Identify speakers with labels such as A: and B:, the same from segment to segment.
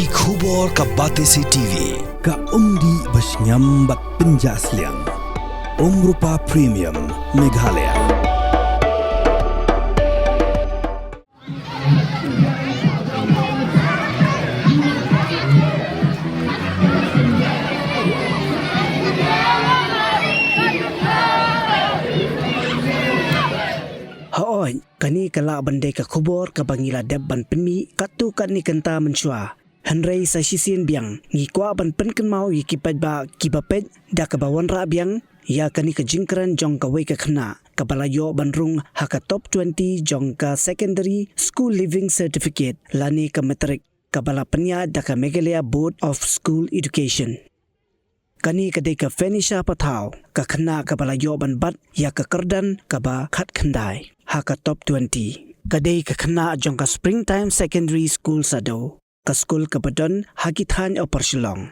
A: ki khubor ka Batesi TV
B: ka umdi basnyam bak penjasliang Rupa Premium Meghalaya.
C: Haoi, kani kala bandai ka khubor ka bangila deb ban penmi katu kan ni kenta menchua. Henrei sa sisin biang ngi kwa ban pen kan mau yi kipat ba kibapet da ka bawan ra biang ya kani ka jingkran jong ka wei ka khna ka balayo banrung ha ka top 20 jong ka secondary school living certificate lani ka metric ka bala penya da ka Meghalaya Board of School Education. Kani kadai ka fenisha patau ka khna ka balayo ban bat ya ka kardan ka ba khat khandai ha ka top 20 kadai ka khna jong ka springtime secondary school sado ka school ka badon hakithan upper Shillong.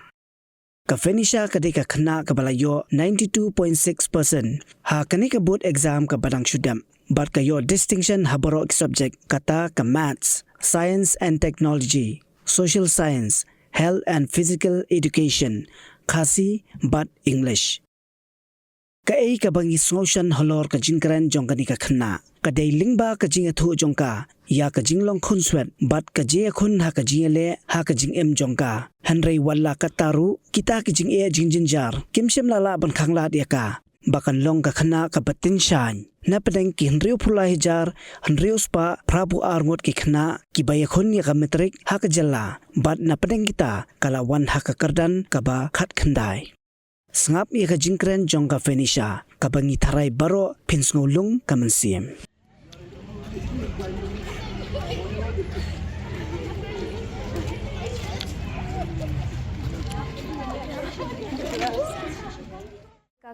C: Ka fenisha kadai ka khna ka balayo 92.6% ha kani ka board exam ka badang shudam but ka yo distinction habaro subject kata ka maths, science and technology, social science, health and physical education, khasi but English. Ka ei ka bangi solution holor ka jingkran jong kani ka khna ka dei lingba ka jing athu jong ka ya ka jinglong Khun Swet but ka je Khun ha ka jingele ha ka jing em jong ka Henrei walla ka taru kita ki jing e jing jinjar kimsem lala ban Khanglad ya ka bakan long ka khna ka batin shan na padang ki Henrei phula hijar Henrei spa prabu arngot ki khna ki bay Khun ya ka metrik ha ka jalla but na padang kita kala wan ha ka kardan ka ba khat khandai. Sngap ya ka jingkran jong ka fenisha ka bangi tharai baro pinsngolung ka mansiem.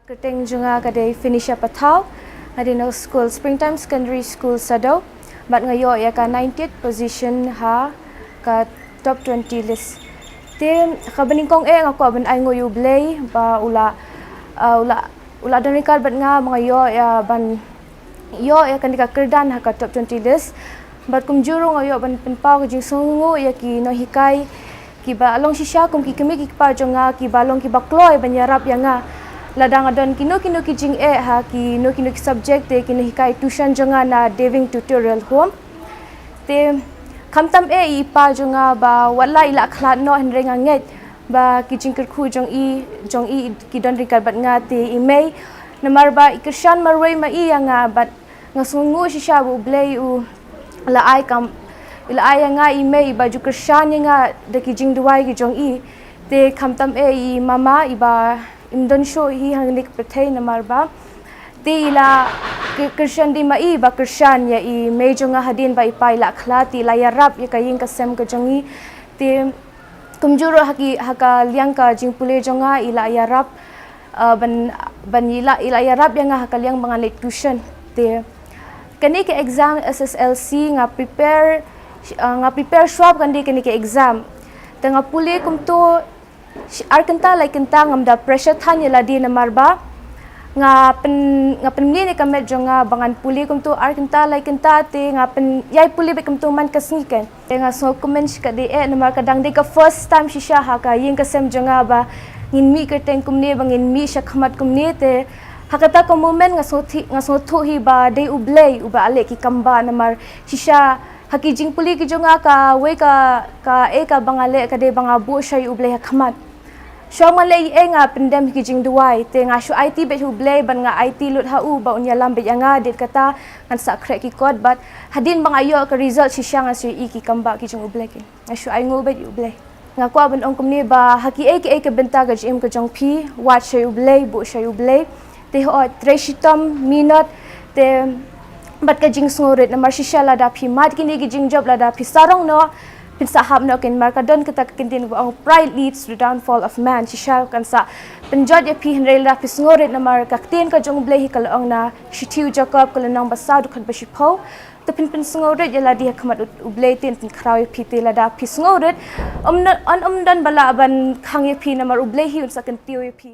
D: Keteng junga kadai finish up atau ada no school springtime secondary school sado but ngayo ya ka 90th position ha ka top 20 list te kabaning kong ngaku aban ai ngoyu blay ba ula dan rekal bat nga mga yo ya kan ka kerdan ha ka top 20 list but kum juro ngayo ban penpau ka jing sungu ya ki no hikai ki ba along shisha kum ki kemi ki pa jonga ki balong ki bakloy banyarap ya nga ladang adon kino ki Jingeh ha kino ki subject te kino hikai tuition jonga na diving tutorial home te kamtam e ipa jonga ba wala ila khlat no henre nga nget ba ki jingker khu jong i ki don rikal bat nga te imei namar ba ikishan marway ma i nga bat nga sungu shisha bu blay u la ai kam ila ai nga imei ba ju kirshan nga de ki jing duai ki jong i te kamtam e mama iba imdon show hi hanglik petay na marba tila Krishan di mai ba Krishan ya i medyo nga hadin ba ipai la khlati la yarap ya kaying kasem ka jongi te kumjuro haka liang ka jingpule jonga ila yarap ban ila yarap ya nga haka liang mga late tuition te kani ke exam SSLC nga prepare swab kani ke exam te nga puli kumto arkenta like kenta ngamda pressure thanya ladi na marba nga penni ni kamet jonga bangan puli kum tu arkenta like kenta te nga pen yai puli be kum tu man kasniken te nga so comment ka de e namar kadang de ka first time shisha ha ka yin kasem jonga ba ngin mi ka teng kum ne bangin mi sha khamat kum ne te hakata ko moment nga so thu hi ba de ublei uba ale ki kamba namar shisha haki jing puli ki jonga ka we ka e ka bangale ka de banga bu shai ublei khamat so malay nga pandemic ki jing duai te nga shu IT be hu blay ban nga IT lut ha u ba unya lambe nga dit kata kan sa crack ki code but hadin bang ayo ka result si sya nga si iki kamba ki jing ublay ki nga shu ai ngo be ublay nga ko ban ong kumni ba haki e ka benta ga jim ka jong pi watch shay ublay bu shay ublay te ho treshitom minute te bat ka jing sngoret na mar si sya la da pi mat kini ki jing job la da pi sarong no pinsahab no kin markadon kita kintin ang pride leads to the downfall of man shisha kansa penjod ya pi henrel da pisngoret na mar kaktin ka jong blay hikalaong na shitiu jacob kalanang basado kan basipo to pinsngoret ya ladi khmat ublay tin kraw pi te lada pisngoret omdan bala ban khang ya pi na mar ublay hi unsa kan tiyo ya pi